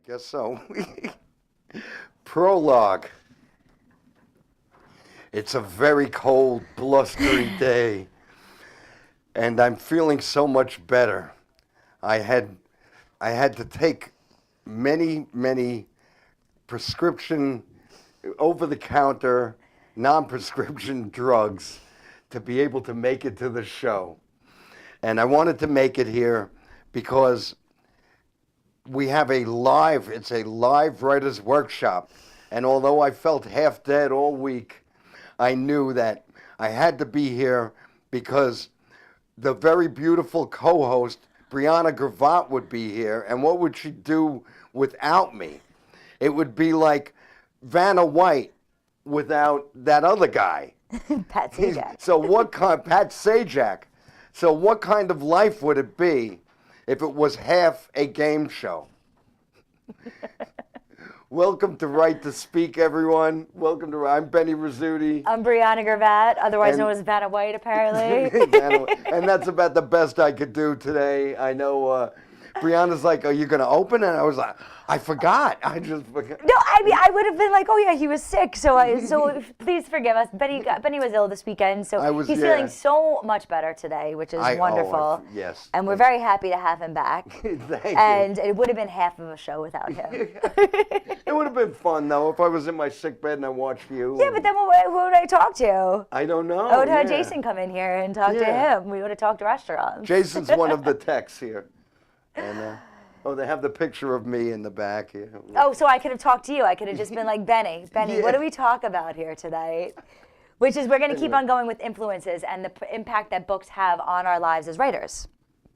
Guess so. Prologue. It's a very cold, blustery day, and I'm feeling so much better. I had to take many prescription, over-the-counter, non-prescription drugs to be able to make it to the show. And I wanted to make it here because we have it's a live writers workshop. And although I felt half dead all week, I knew that I had to be here because the very beautiful co-host, Brianna Gravatt, would be here. And what would she do without me? It would be like Vanna White without that other guy. Pat Sajak. Pat Sajak. So what kind of life would it be if it was half a game show? Welcome to Right to Speak, everyone. I'm Benny Rizzuti. I'm Brianna Gravatt, otherwise known as Vanna White, apparently. And that's about the best I could do today. I know Brianna's like, are you going to open? And I was like, I forgot. I just forgot. No, I mean, I would have been like, oh yeah, he was sick, so please forgive us. Benny was ill this weekend, so he's feeling so much better today, which is wonderful. Yes. And we're very happy to have him back. Thank and you. it would have been half of a show without him. It would have been fun, though, if I was in my sick bed and I watched you. Yeah, but then who would I talk to? I don't know. I would have had Jason come in here and talk to him. We would have talked restaurants. Jason's one of the techs here. And they have the picture of me in the back here. Oh, so I could have talked to you. I could have just been like, Benny, what do we talk about here tonight? Which is, we're going to keep on going with influences and the impact that books have on our lives as writers.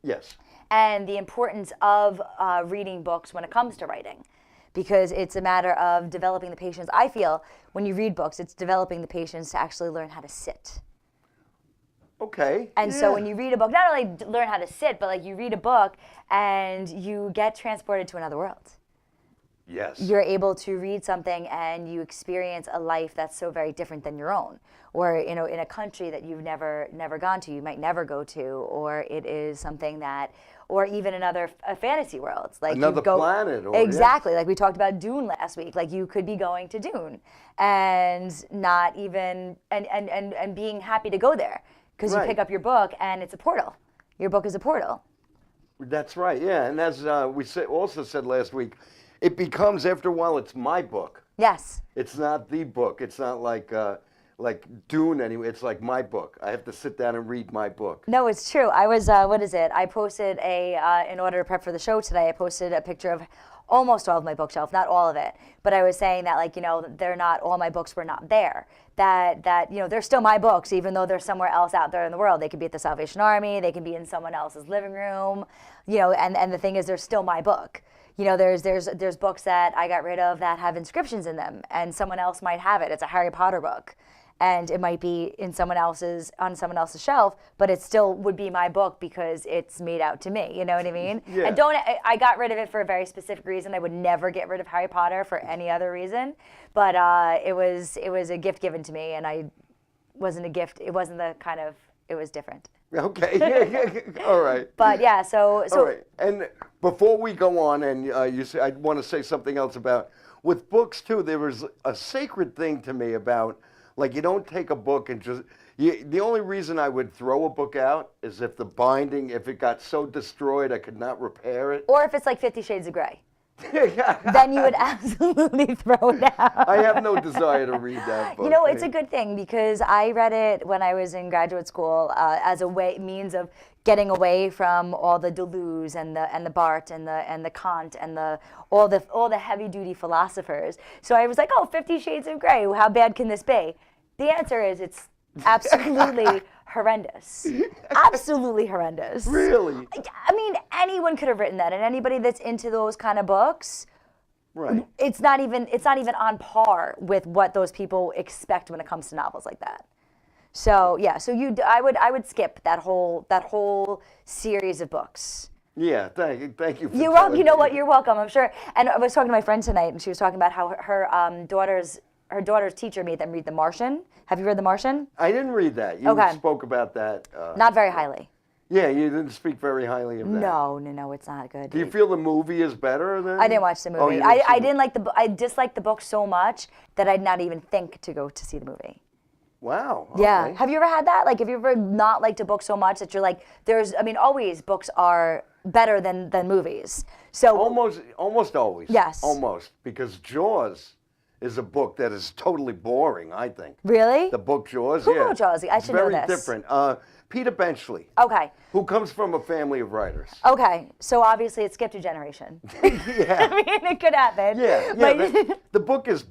Yes. And the importance of reading books when it comes to writing. Because it's a matter of developing the patience. I feel when you read books, it's developing the patience to actually learn how to sit. Okay. And so when you read a book, not only learn how to sit, but like you read a book and you get transported to another world. Yes. You're able to read something and you experience a life that's so very different than your own. Or, in a country that you've never gone to, you might never go to, or it is something that, or even another fantasy world. Like another planet. Exactly. Like we talked about Dune last week. Like you could be going to Dune and not even, and being happy to go there. Because you pick up your book and it's a portal. Your book is a portal. That's right, yeah. And as we also said last week, it becomes, after a while, it's my book. Yes. It's not the book. It's not like Dune anyway. It's like my book. I have to sit down and read my book. No, it's true. I was, I posted in order to prep for the show today, I posted a picture of almost all of my bookshelf, not all of it, but I was saying that all my books were not there. That they're still my books, even though they're somewhere else out there in the world. They could be at the Salvation Army, they can be in someone else's living room, and the thing is, they're still my book. There's books that I got rid of that have inscriptions in them, and someone else might have it. It's a Harry Potter book. And it might be on someone else's shelf, but it still would be my book because it's made out to me. You know what I mean? Yeah. I got rid of it for a very specific reason. I would never get rid of Harry Potter for any other reason. But it was a gift given to me, and it wasn't it was different. Okay. All right. But yeah, so. All right. And before we go on, and I want to say something else about with books too. There was a sacred thing to me about. Like, you don't take a book and the only reason I would throw a book out is if the binding, if it got so destroyed I could not repair it. Or if it's like 50 Shades of Grey. Then you would absolutely throw it out. I have no desire to read that book. It's a good thing because I read it when I was in graduate school as a means of getting away from all the Deleuze and the Barthes and the Kant and all the heavy duty philosophers. So I was like, 50 Shades of Grey. How bad can this be? The answer is it's absolutely horrendous. Absolutely horrendous. Really? I mean, anyone could have written that, and anybody that's into those kind of books, right? It's not even on par with what those people expect when it comes to novels like that. So yeah, I would skip that whole series of books. Yeah, thank you. You're welcome. You know what? You're welcome. I'm sure. And I was talking to my friend tonight, and she was talking about how her daughter's teacher made them read The Martian. Have you read The Martian? I didn't read that. You spoke about that. Not very highly. Yeah, you didn't speak very highly of that. No, it's not good. Do you feel the movie is better than? I didn't watch the movie. Oh, you I see didn't like I disliked the book so much that I'd not even think to go to see the movie. Wow. Yeah. okay. Have you ever had that? Like, have you ever not liked a book so much that you're like, always books are better than movies. So Almost always. Yes. Almost, because Jaws is a book that is totally boring, I think. Really? The book Jaws, Who yeah. wrote Jaws? I It's should know very this. different. Peter Benchley, Okay. who comes from a family of writers. Okay. So obviously it skipped a generation. Yeah. I mean, it could happen. Yeah, But- the book is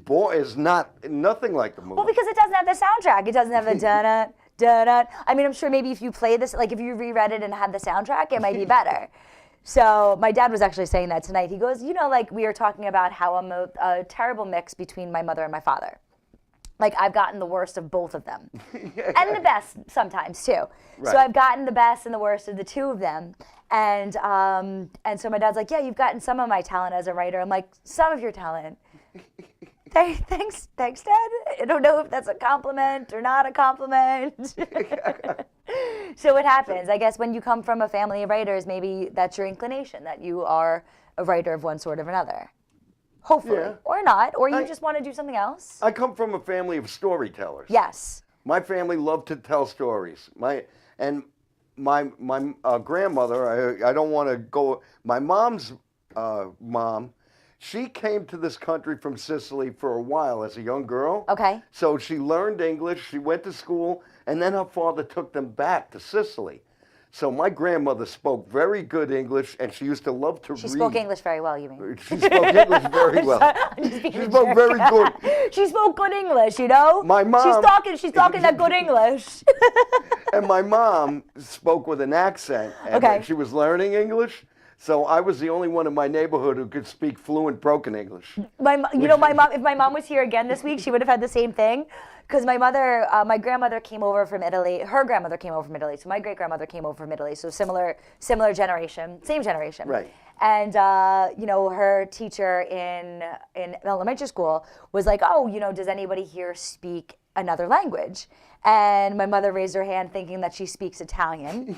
nothing like the movie. well, because it doesn't have the soundtrack. It doesn't have the da-da, da-da. I mean, I'm sure maybe if you play this, like if you reread it and had the soundtrack, it might be better. So my dad was actually saying that tonight. He goes, like we were talking about how I'm a terrible mix between my mother and my father. Like I've gotten the worst of both of them, and the best sometimes too. Right. So I've gotten the best and the worst of the two of them, and so my dad's like, yeah, you've gotten some of my talent as a writer. I'm like, some of your talent. Thanks, Dad. I don't know if that's a compliment or not a compliment. So what happens? I guess when you come from a family of writers, maybe that's your inclination, that you are a writer of one sort or another. Hopefully. Yeah. Or not. Or you just want to do something else. I come from a family of storytellers. Yes. My family loved to tell stories. My grandmother, I don't want to go. My mom's mom, she came to this country from Sicily for a while as a young girl. Okay. So she learned English. She went to school, and then her father took them back to Sicily. So my grandmother spoke very good English, and she used to love to read. She spoke English very well, you mean? She spoke English very well. I'm just being She a spoke jerk. very good. She spoke good English, you know? My mom- She's talking that good English. And my mom spoke with an accent, and Okay. she was learning English. So I was the only one in my neighborhood who could speak fluent broken English. My mom. If my mom was here again this week, she would have had the same thing. Because my grandmother came over from Italy. Her grandmother came over from Italy. So my great grandmother came over from Italy. So similar generation, same generation. Right. And her teacher in elementary school was like, oh, does anybody here speak another language? And my mother raised her hand, thinking that she speaks Italian,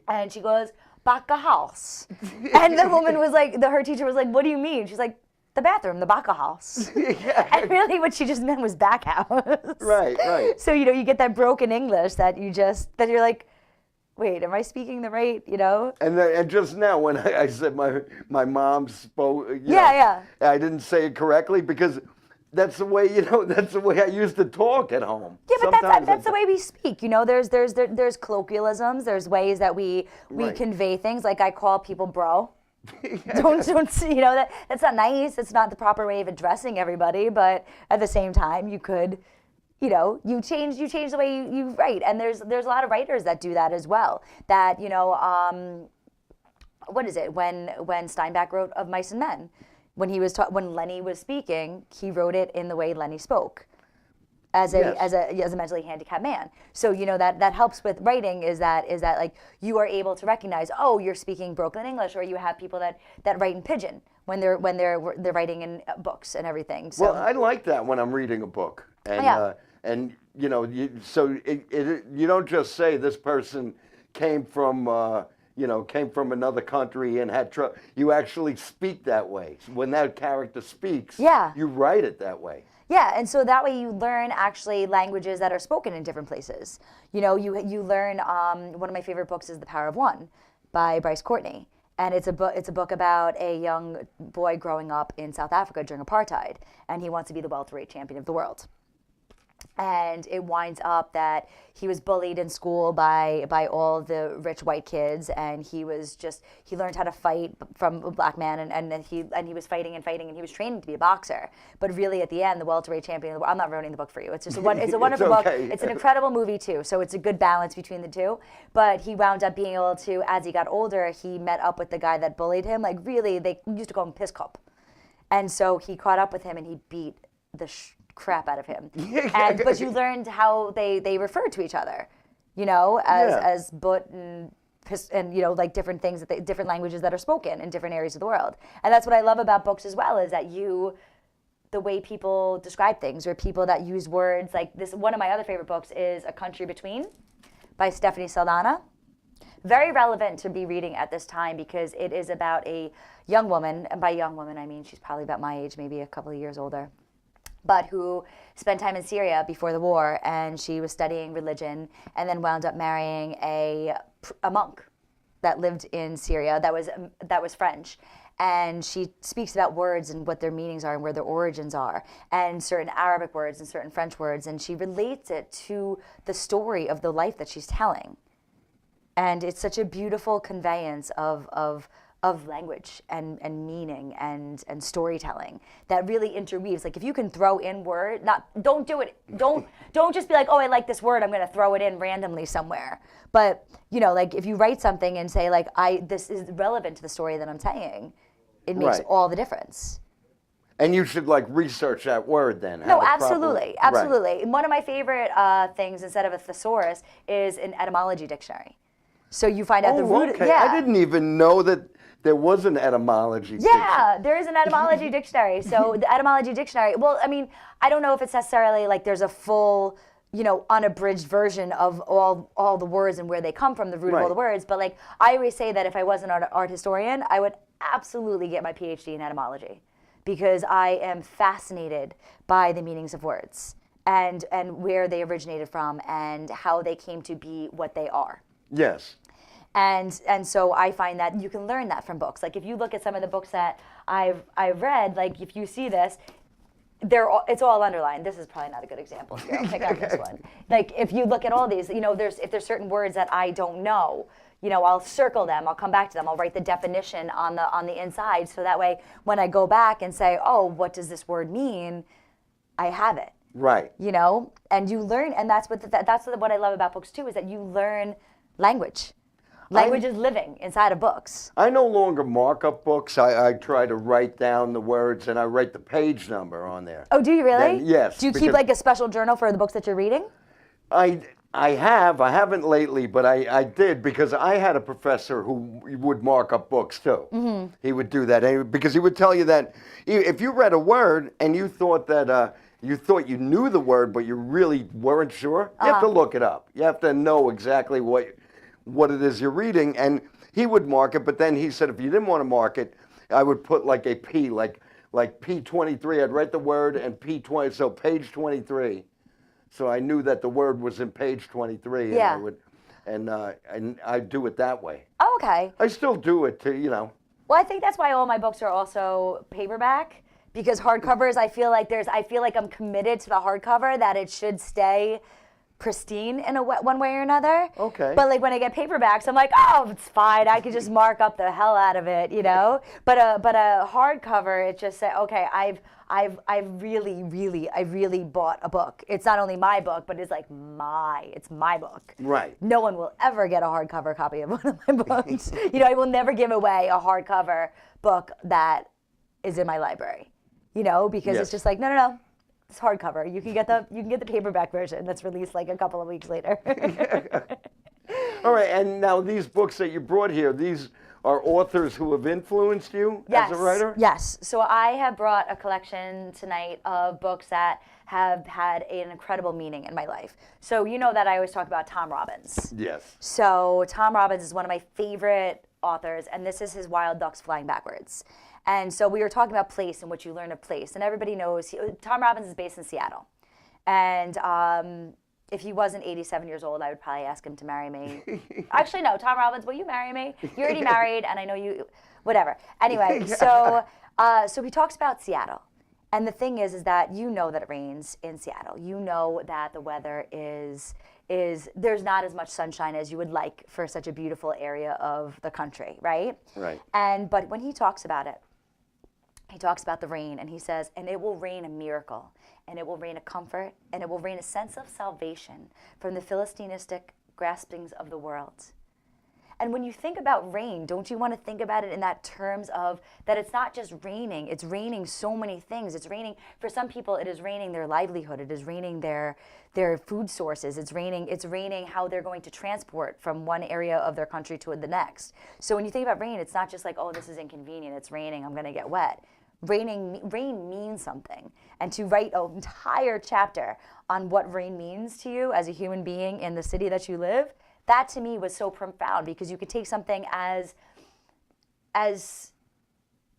and she goes, Bacca house. And the woman was like, her teacher was like, what do you mean? She's like, the bathroom, the Bacca house. And really what she just meant was back house. Right. So, you get that broken English that you're like, wait, am I speaking the right, And just now when I said my mom spoke, Yeah. I didn't say it correctly because that's the way I used to talk at home. Yeah, but Sometimes that's the way we speak. There's colloquialisms. There's ways that we Right. convey things. Like I call people bro. Don't that's not nice. It's not the proper way of addressing everybody. But at the same time, you could, you change the way you write. And there's a lot of writers that do that as well. That what is it when Steinbeck wrote Of Mice and Men? When Lenny was speaking, he wrote it in the way Lenny spoke, as a mentally handicapped man. So that helps with writing is that like you are able to recognize, oh, you're speaking broken English, or you have people that write in pidgin when they're writing in books and everything. So Well, I like that when I'm reading a book, and Yeah. you don't just say this person came from another country and had trouble. You actually speak that way. When that character speaks, Yeah. you write it that way. Yeah, and so that way you learn actually languages that are spoken in different places. You learn. One of my favorite books is The Power of One by Bryce Courtney, and it's a book about a young boy growing up in South Africa during apartheid, and he wants to be the welterweight champion of the world. And it winds up that he was bullied in school by all the rich white kids, and he learned how to fight from a black man, and he was fighting, and he was training to be a boxer. But really, at the end, the welterweight champion of the world. I'm not ruining the book for you. It's just it's a wonderful book. okay. It's an incredible movie too. So it's a good balance between the two. But he wound up being able to, as he got older, he met up with the guy that bullied him. Like really, they used to call him Piss Cup. And so he caught up with him, and he beat the crap out of him. But you learned how they referred to each other, as butt and piss, and like different things different languages that are spoken in different areas of the world. And that's what I love about books as well, is that the way people describe things, or people that use words like this. One of my other favorite books is A Country Between by Stephanie Saldana. very relevant to be reading at this time because it is about a young woman, and by young woman I mean she's probably about my age, maybe a couple of years older, but who spent time in Syria before the war, and she was studying religion and then wound up marrying a monk that lived in Syria that was French. And she speaks about words and what their meanings are and where their origins are, and certain Arabic words and certain French words, and she relates it to the story of the life that she's telling. And it's such a beautiful conveyance of language and meaning and storytelling that really interweaves. Like if you can throw in word, don't do it. Don't just be like, oh, I like this word, I'm going to throw it in randomly somewhere. But like if you write something and say like, this is relevant to the story that I'm saying, it makes Right. all the difference. And you should like research that word then. No, how to absolutely, properly- absolutely. Right. One of my favorite things, instead of a thesaurus, is an etymology dictionary. So you find out the root. Okay. Yeah. I didn't even know that there was an etymology. Yeah, there is an etymology dictionary. So the etymology dictionary, well, I mean, I don't know if it's necessarily like there's a full, unabridged version of all the words and where they come from, the root of all Right. the words. But like, I always say that if I was an art historian, I would absolutely get my PhD in etymology because I am fascinated by the meanings of words and where they originated from and how they came to be what they are. Yes. And so I find that you can learn that from books. Like if you look at some of the books that I've read, like if you see this, it's all underlined. This is probably not a good example. Here, I'll pick out this one. Like if you look at all these, if there's certain words that I don't know, I'll circle them. I'll come back to them. I'll write the definition on the inside, so that way when I go back and say, oh, what does this word mean? I have it. Right. And you learn, and that's what I love about books too, is that you learn language. Language is living inside of books. I no longer mark up books. I try to write down the words and I write the page number on there. Oh, do you really? Then, yes. Do you keep because like a special journal for the books that you're reading? I haven't lately, but I did because I had a professor who would mark up books too. Mm-hmm. He would do that because he would tell you that if you read a word and you thought that you knew the word but you really weren't sure, you have to look it up. You have to know exactly what it is you're reading, and he would mark it. But then he said if you didn't want to mark it, I would put like a P, like P23. I'd write the word and P20, so page 23. So I knew that the word was in page 23, Yeah. and I'd do it that way. Oh, okay. I still do it too, Well, I think that's why all my books are also paperback, because hardcovers, I feel like I'm committed to the hardcover, that it should stay pristine in one way or another. Okay. But like when I get paperbacks, I'm like, oh, it's fine. I could just mark up the hell out of it, But a hardcover, it just said, okay, I've really bought a book. It's not only my book, but it's like it's my book. Right. No one will ever get a hardcover copy of one of my books. I will never give away a hardcover book that is in my library. Because Yes. it's just like, no. It's hardcover. You can get the paperback version that's released like a couple of weeks later. All right, and now these books that you brought here, these are authors who have influenced you as a writer? Yes. So I have brought a collection tonight of books that have had an incredible meaning in my life. So that I always talk about Tom Robbins. Yes. So Tom Robbins is one of my favorite authors, and this is his Wild Ducks Flying Backwards. And so we were talking about place and what you learn of place, and everybody knows Tom Robbins is based in Seattle. And if he wasn't 87 years old, I would probably ask him to marry me. Actually, no, Tom Robbins, will you marry me? You're already married, and I know you, whatever. Anyway, so he talks about Seattle. And the thing is that that it rains in Seattle. That the weather is there's not as much sunshine as you would like for such a beautiful area of the country, right? Right. But when he talks about it, he talks about the rain, and he says, and it will rain a miracle, and it will rain a comfort, and it will rain a sense of salvation from the Philistinistic graspings of the world. And when you think about rain, don't you want to think about it in that terms of that it's not just raining, it's raining so many things. It's raining, for some people, it is raining their livelihood, it is raining their food sources, it's raining how they're going to transport from one area of their country to the next. So when you think about rain, it's not just like, oh, this is inconvenient, it's raining, I'm going to get wet. Rain means something. And to write an entire chapter on what rain means to you as a human being in the city that you live, that to me was so profound, because you could take something as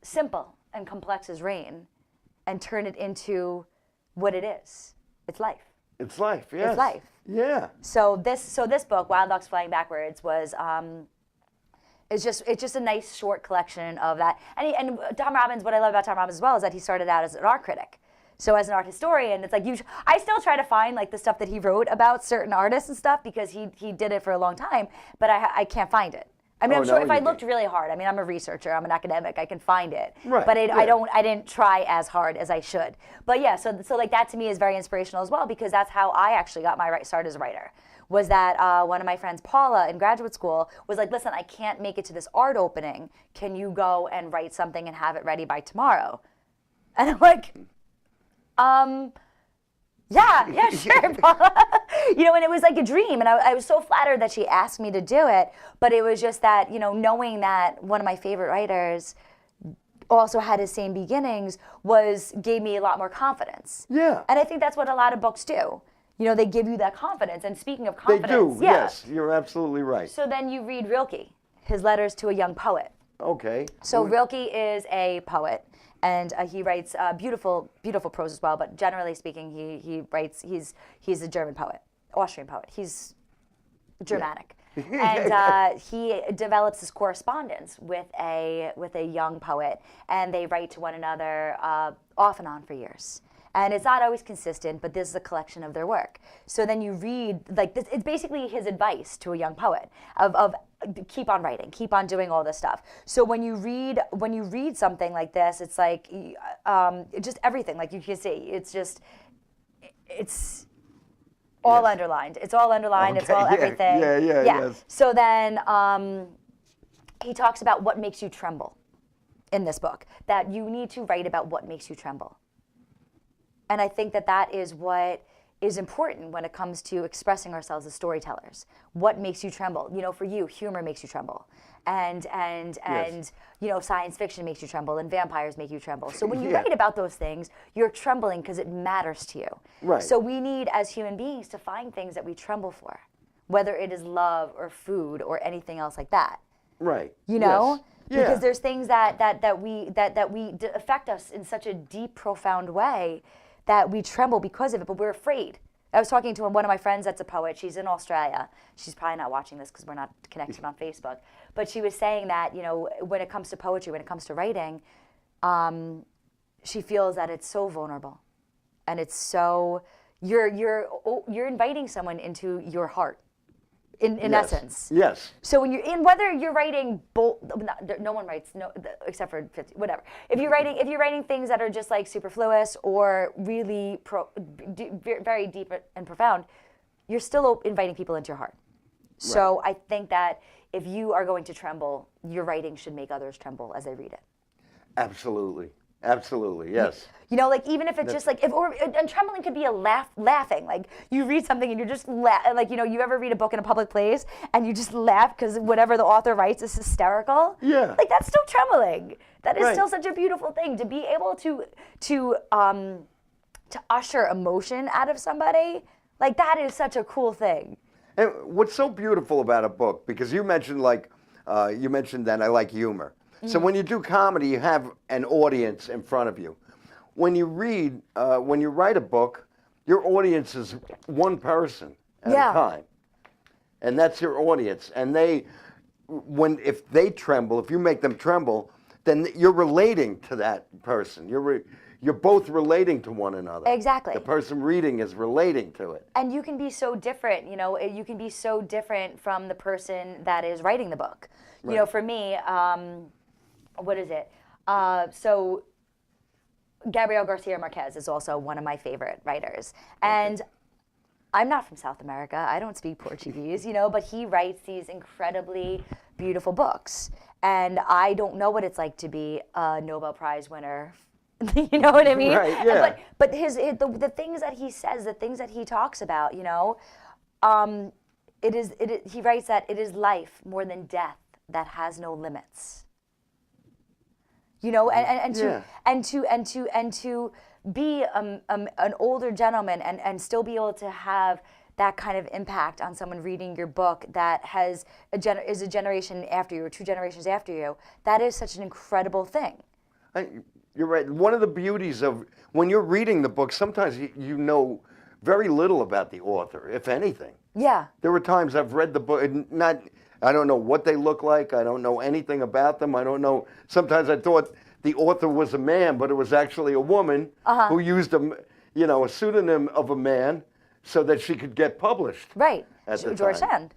simple and complex as rain and turn it into what it is. It's life. It's life, yes. It's life. Yeah. So this book, Wild Ducks Flying Backwards, was it's just a nice short collection of that. And Tom Robbins, what I love about Tom Robbins as well is that he started out as an art critic. So as an art historian, it's like I still try to find like the stuff that he wrote about certain artists and stuff, because he did it for a long time, but I can't find it. I mean, I'm sure if I looked really hard, I mean, I'm a researcher, I'm an academic, I can find it. Right, But yeah. I didn't try as hard as I should. But yeah, so like that to me is very inspirational as well, because that's how I actually got my start as a writer. Was that one of my friends, Paula, in graduate school, was like, listen, I can't make it to this art opening. Can you go and write something and have it ready by tomorrow? And I'm like, yeah, sure, Paula. And it was like a dream, and I was so flattered that she asked me to do it, but it was just that, knowing that one of my favorite writers also had his same beginnings gave me a lot more confidence. Yeah. And I think that's what a lot of books do. They give you that confidence, and speaking of confidence. They do, yeah. yes, you're absolutely right. So then you read Rilke, his letters to a young poet. Okay. So Rilke is a poet, and he writes beautiful, beautiful prose as well. But generally speaking, he writes. He's a German poet, Austrian poet. He's Germanic, and he develops this correspondence with a young poet, and they write to one another off and on for years. And it's not always consistent, but this is a collection of their work. So then you read, like, this, it's basically his advice to a young poet of keep on writing, keep on doing all this stuff. So when you read something like this, it's like just everything, like you can see, it's all underlined. It's all underlined. Okay, It's all yeah, everything. yeah, yes. So then he talks about what makes you tremble in this book, that you need to write about what makes you tremble. And I think that is what is important when it comes to expressing ourselves as storytellers. What makes you tremble? For you, humor makes you tremble. And science fiction makes you tremble, and vampires make you tremble. So when you write about those things, you're trembling because it matters to you. Right. So we need, as human beings, to find things that we tremble for, whether it is love or food or anything else like that. Right. Yes. Yeah. Because there's things that affect us in such a deep, profound way that we tremble because of it, but we're afraid. I was talking to one of my friends that's a poet. She's in Australia. She's probably not watching this because we're not connected on Facebook. But she was saying that, when it comes to poetry, when it comes to writing, she feels that it's so vulnerable. And it's so, you're inviting someone into your heart. In essence. Yes. So when whether you're writing no one writes except for 50, whatever. If you're writing things that are just like superfluous or really very deep and profound, you're still inviting people into your heart. So I think that if you are going to tremble, your writing should make others tremble as they read it. Absolutely. Absolutely, yes. Like even if it's just like, and trembling could be a laughing. Like you read something and you're just like, you ever read a book in a public place and you just laugh because whatever the author writes is hysterical? Yeah. Like that's still trembling. That is Right. still such a beautiful thing to be able to usher emotion out of somebody. Like that is such a cool thing. And what's so beautiful about a book, because you mentioned that I like humor. So when you do comedy, you have an audience in front of you. When you write a book, your audience is one person at a time. And that's your audience. And if they tremble, if you make them tremble, then you're relating to that person. You're both relating to one another. Exactly. The person reading is relating to it. And you can be so different, you can be so different from the person that is writing the book. Right. For me, what is it? So Gabriel Garcia Marquez is also one of my favorite writers. And I'm not from South America. I don't speak Portuguese, but he writes these incredibly beautiful books. And I don't know what it's like to be a Nobel Prize winner. You know what I mean? Right, yeah. But the things that he says, the things that he talks about, he writes that it is life more than death that has no limits. And to be an older gentleman and still be able to have that kind of impact on someone reading your book that has is a generation after you or 2 generations after you, that is such an incredible thing. You're right. One of the beauties of when you're reading the book, sometimes you know very little about the author, if anything. Yeah. There were times I've read the book, and I don't know what they look like. I don't know anything about them. I don't know. Sometimes I thought the author was a man, but it was actually a woman who used a pseudonym of a man so that she could get published. Right. At the George time. Sand.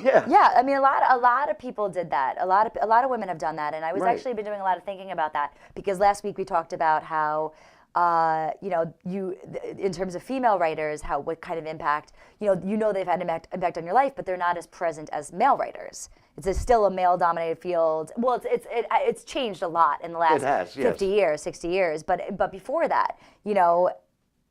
Yeah. Yeah, I mean, a lot of people did that. A lot of women have done that, and I was Right. actually been doing a lot of thinking about that because last week we talked about how, in terms of female writers, what kind of impact, they've had an impact on your life, but they're not as present as male writers. Still a male-dominated field. Well, it's changed a lot in the last It has, 50 years, 60 years, but before that,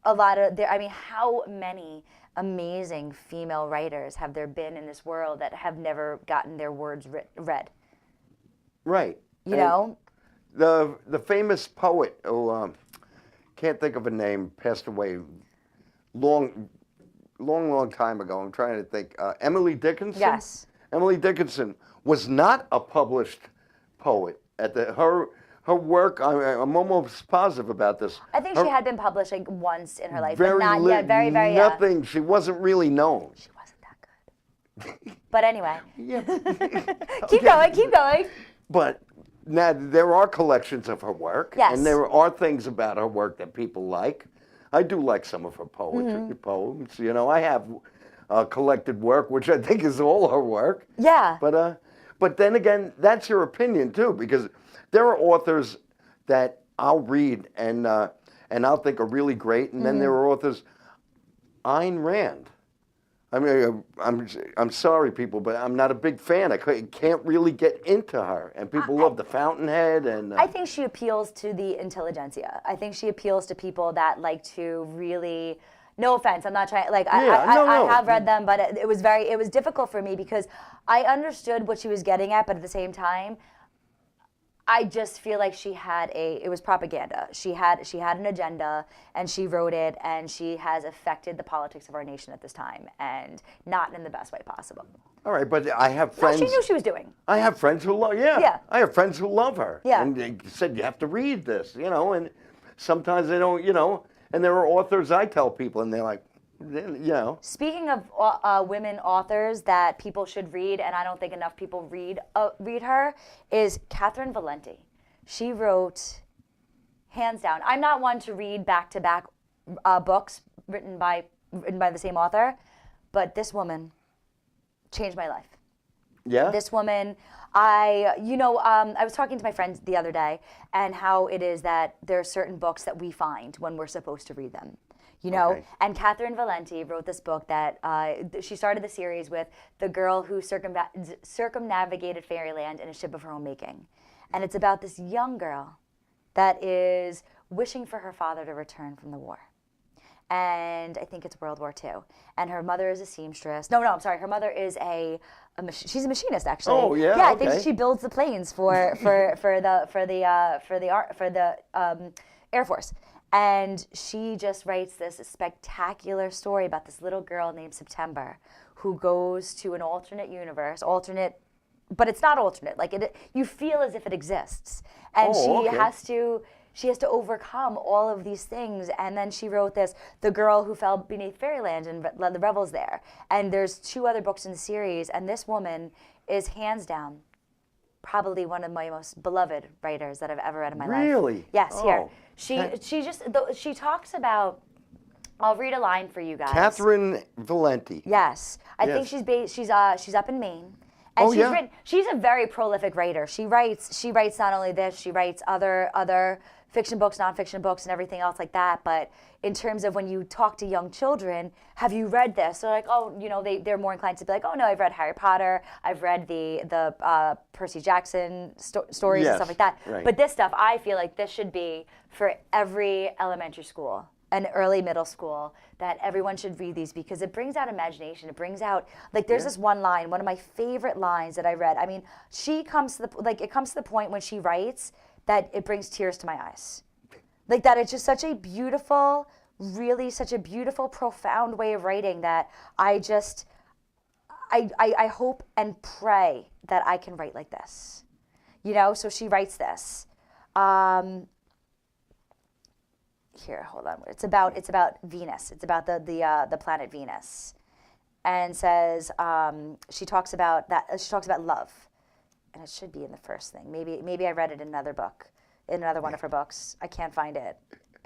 a lot of how many amazing female writers have there been in this world that have never gotten their words read? Right. You know? The famous poet, can't think of a name, passed away long time ago. I'm trying to think. Emily Dickinson? Yes. Emily Dickinson was not a published poet. Her work, I'm almost positive about this. I think she had been published like once in her life, Very but not yet. Very, very. nothing. She wasn't really known. She wasn't that good. But anyway, Yeah. keep going. But now there are collections of her work, Yes. and there are things about her work that people like. I do like some of her Mm-hmm. poems. I have collected work, which I think is all her work. Yeah. But then again, that's your opinion too, because there are authors that I'll read and I'll think are really great, and then there are authors. Ayn Rand. I mean, I'm sorry, people, but I'm not a big fan. I can't really get into her, and people love The Fountainhead. And I think she appeals to the intelligentsia. I think she appeals to people that like to really. No offense, I'm not trying. Like no. I have read them, but it was difficult for me because I understood what she was getting at, but at the same time, I just feel like it was propaganda. She had an agenda, and she wrote it, and she has affected the politics of our nation at this time, and not in the best way possible. all right, but I have friends. No, she knew what she was doing. I have friends who love. Yeah. I have friends who love her. Yeah. And they said you have to read this, and sometimes they don't, And there are authors I tell people, and they're like, Speaking of women authors that people should read, and I don't think enough people read her, is Catherine Valenti. She wrote, hands down. I'm not one to read back-to-back books written by the same author, but this woman changed my life. Yeah. This woman, I was talking to my friend the other day, and how it is that there are certain books that we find when we're supposed to read them. Okay. And Catherine Valenti wrote this book that she started the series with the girl who circumnavigated fairyland in a ship of her own making. And it's about this young girl that is wishing for her father to return from the war. And I think it's World War II. And her mother is a seamstress. No, I'm sorry. Her mother is she's a machinist, actually. Oh, yeah, Yeah, I okay. think she builds the planes for the Air Force. And she just writes this spectacular story about this little girl named September who goes to an alternate universe, but it's not alternate. Like you feel as if it exists, and Oh, okay. she has to overcome all of these things. And then she wrote The Girl Who Fell Beneath Fairyland, and led the rebels there. And there's 2 other books in the series, and this woman is hands down probably one of my most beloved writers that I've ever read in my life. Really? Yes, here. Oh. She talks about, I'll read a line for you guys. Catherine Valenti. Yes. I think Yes. she's up in Maine. And Oh, yeah? She's a very prolific writer. She writes not only this, she writes other fiction books, nonfiction books, and everything else like that. But in terms of when you talk to young children, have you read this? They're like, they're more inclined to be like, oh no, I've read Harry Potter, I've read the Percy Jackson stories and Yes, stuff like that. right. But this stuff, I feel like this should be for every elementary school and early middle school, that everyone should read these because it brings out imagination. It brings out, like, there's this one line, one of my favorite lines that I read. I mean, it comes to the point when she writes that it brings tears to my eyes. Like that, it's just such a beautiful really such a beautiful, profound way of writing that I just, I hope and pray that I can write like this. You know, so she writes this. Here, hold on. It's about Venus. It's about the planet Venus, and says she talks about that. She talks about love, and it should be in the first thing. Maybe I read it in another book, in another one of her books. I can't find it.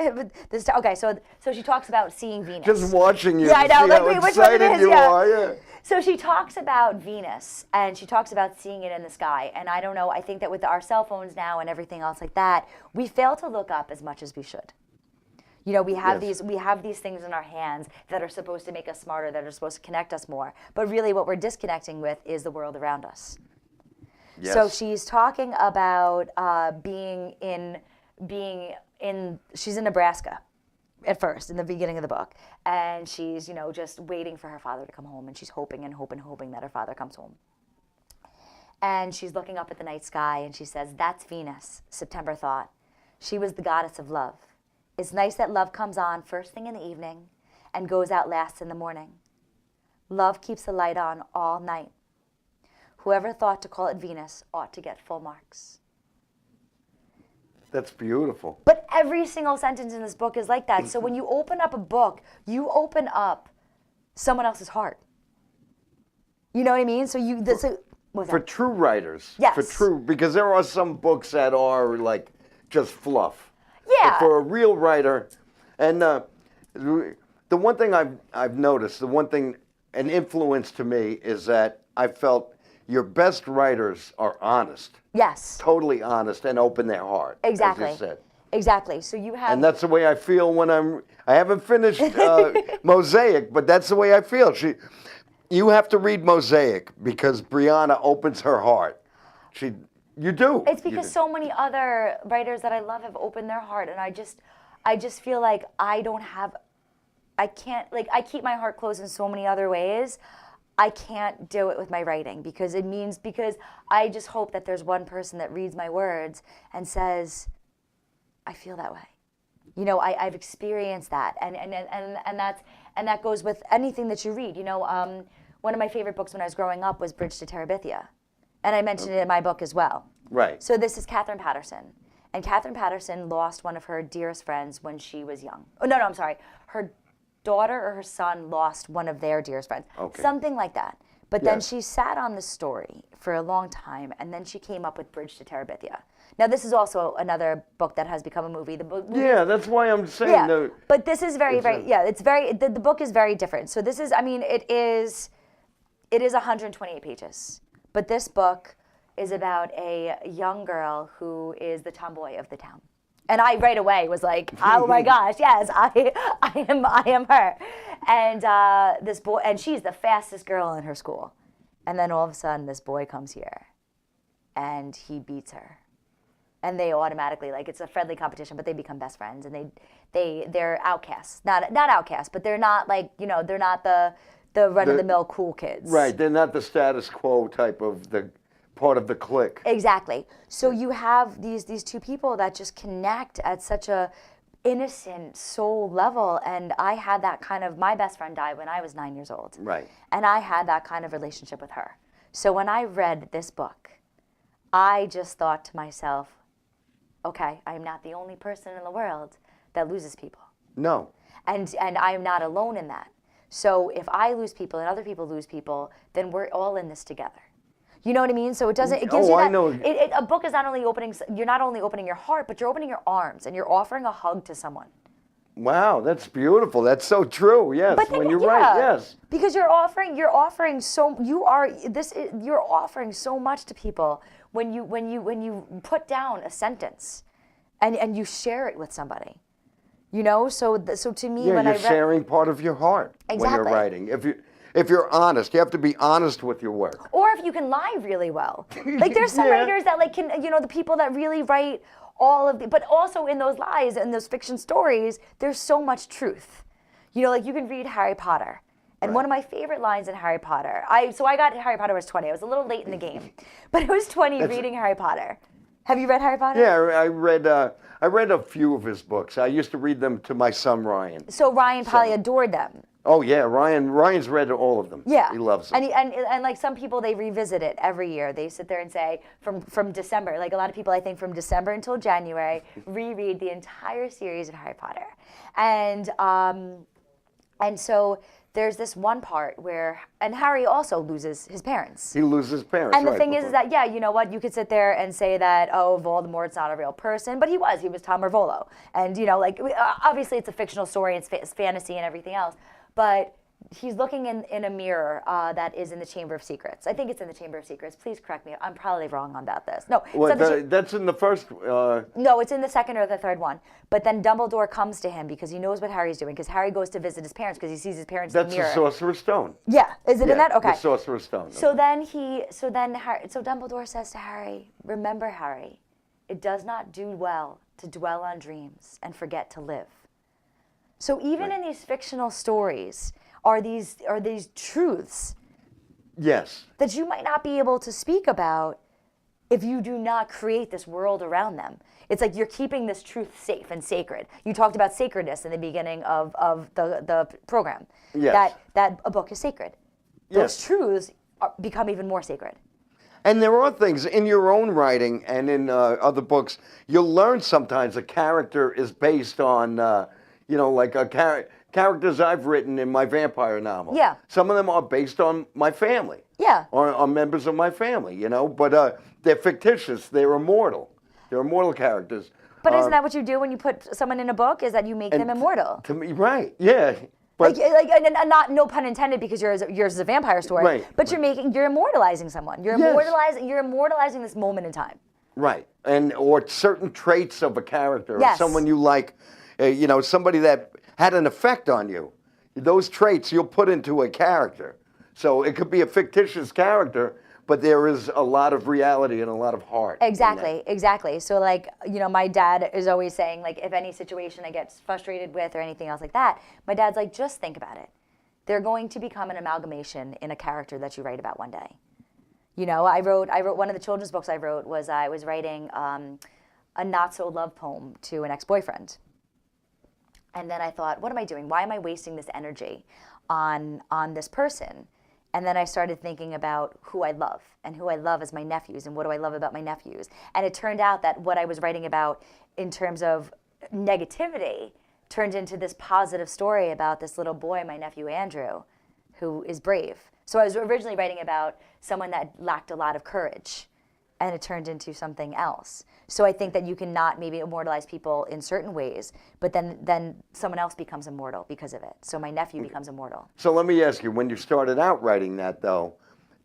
Okay, so she talks about seeing Venus. Just watching you. Yeah, I know. See Like, how wait, which one it excited is? you Yeah. are. Yeah. So she talks about Venus, and she talks about seeing it in the sky. And I don't know. I think that with our cell phones now and everything else like that, we fail to look up as much as we should. You know, we have Yes. these things in our hands that are supposed to make us smarter, that are supposed to connect us more. But really, what we're disconnecting with is the world around us. Yes. So she's talking about she's in Nebraska at first, in the beginning of the book. And she's, you know, just waiting for her father to come home. And she's hoping and hoping that her father comes home. And she's looking up at the night sky and she says, "That's Venus," September thought. She was the goddess of love. It's nice that love comes on first thing in the evening and goes out last in the morning. Love keeps the light on all night. Whoever thought to call it Venus ought to get full marks. That's beautiful. But every single sentence in this book is like that. So when you open up a book, you open up someone else's heart. You know what I mean? So what's For that? true writers. Yes. For true, because there are some books that are like just fluff. Yeah. But for a real writer, and the one thing I've noticed, the one thing, an influence to me is that I felt your best writers are honest, Yes. totally honest, and open their heart. Exactly. As you said. Exactly. So you have. And that's the way I feel when I haven't finished Mosaic, but that's the way I feel. You have to read Mosaic because Brianna opens her heart. You do. It's because so many other writers that I love have opened their heart, and I just feel like I keep my heart closed in so many other ways. I can't do it with my writing because I just hope that there's one person that reads my words and says, "I feel that way." You know, I've experienced that, and that goes with anything that you read. You know, one of my favorite books when I was growing up was Bridge to Terabithia, and I mentioned it in my book as well. Right. So this is Catherine Patterson, and Catherine Patterson lost one of her dearest friends when she was young. Oh no, I'm sorry. Her daughter or her son lost one of their dearest friends. Okay. Something like that. But then Yes. she sat on the story for a long time, and then she came up with Bridge to Terabithia. Now, this is also another book that has become a movie. The book, Yeah, that's why I'm saying. yeah, but this is very, the book is very different. So this is, I mean, it is 128 pages. But this book is about a young girl who is the tomboy of the town. And I right away was like, oh my gosh, yes, I am her. And this boy, and she's the fastest girl in her school. And then all of a sudden, this boy comes here, and he beats her. And they automatically, like, it's a friendly competition, but they become best friends, and they're outcasts. Not outcasts, but they're not like, you know, they're not the run-of-the-mill cool kids. Right, they're not the status quo type of the part of the clique. Exactly. So you have these two people that just connect at such a innocent soul level, and I had that kind of, my best friend died when I was 9 years old. Right. And I had that kind of relationship with her. So when I read this book, I just thought to myself, okay, I am not the only person in the world that loses people. No. And I am not alone in that. So if I lose people and other people lose people, then we're all in this together. You know what I mean? So it gives you that. I know. A book is not only you're not only opening your heart, but you're opening your arms and you're offering a hug to someone. Wow, that's beautiful. That's so true. Yes, But when you're right. Yes. Because you're offering so much to people when you put down a sentence and you share it with somebody. You know, so to me, Yeah, when you're I read, sharing part of your heart when you're Exactly. writing. If you're honest, you have to be honest with your work. or if you can lie really well. Like there's some Yeah. writers that like can, you know, the people that really write all of the, but also in those lies and those fiction stories, there's so much truth. You know, like you can read Harry Potter. And one of my favorite lines in Harry Potter, I got Harry Potter when I was 20. I was a little late in the game, but I was 20 reading Harry Potter. Have you read Harry Potter? Yeah, I read. I read a few of his books. I used to read them to my son Ryan. So Ryan probably adored them. Oh yeah, Ryan's read all of them. Yeah, He loves them. And like some people, they revisit it every year. They sit there and say from December, like a lot of people, I think from December until January, reread the entire series of Harry Potter, and so there's this one part where, and Harry also loses his parents. He loses his parents. And the right, thing is that, yeah, you know what? You could sit there and say that, oh, Voldemort's not a real person, but he was. He was Tom Marvolo. And, you know, like, obviously it's a fictional story, it's fantasy and everything else, but he's looking in a mirror that is in the Chamber of Secrets. I think it's in the Chamber of Secrets. Please correct me. I'm probably wrong on this. No, well, that's in the first. No, it's in the second or the third one. But then Dumbledore comes to him because he knows what Harry's doing. Because Harry goes to visit his parents because he sees his parents in the mirror. That's the Sorcerer's Stone. Yeah, is it in that? Okay. The Sorcerer's Stone. So Dumbledore says to Harry, "Remember, Harry, it does not do well to dwell on dreams and forget to live." So even in these fictional stories, are these truths Yes. that you might not be able to speak about if you do not create this world around them. It's like you're keeping this truth safe and sacred. You talked about sacredness in the beginning of the program. Yes. That a book is sacred. Those Yes. truths become even more sacred. And there are things in your own writing and in other books, you'll learn sometimes a character is based on, like characters I've written in my vampire novel. Yeah. Some of them are based on my family. Yeah. Or on members of my family, but they're fictitious. They're immortal. They're immortal characters. But isn't that what you do when you put someone in a book? Is that you make them immortal? To me, right? Yeah. But and not no pun intended because yours is a vampire story. Right. But you're immortalizing someone. You're Yes. immortalizing this moment in time. right, or certain traits of a character, or Yes. someone you like, somebody that had an effect on you. Those traits you'll put into a character. So it could be a fictitious character, but there is a lot of reality and a lot of heart. in that. Exactly. So my dad is always saying, like, if any situation I get frustrated with or anything else like that, my dad's like, just think about it. They're going to become an amalgamation in a character that you write about one day. I wrote one of the children's books I wrote was I was writing a not so love poem to an ex-boyfriend. And then I thought, what am I doing? Why am I wasting this energy on this person? And then I started thinking about who I love, and who I love is my nephews, and what do I love about my nephews? And it turned out that what I was writing about in terms of negativity turned into this positive story about this little boy, my nephew Andrew, who is brave. So I was originally writing about someone that lacked a lot of courage, and it turned into something else. So I think that you can not maybe immortalize people in certain ways, but then someone else becomes immortal because of it. So my nephew becomes immortal. So let me ask you, when you started out writing that, though,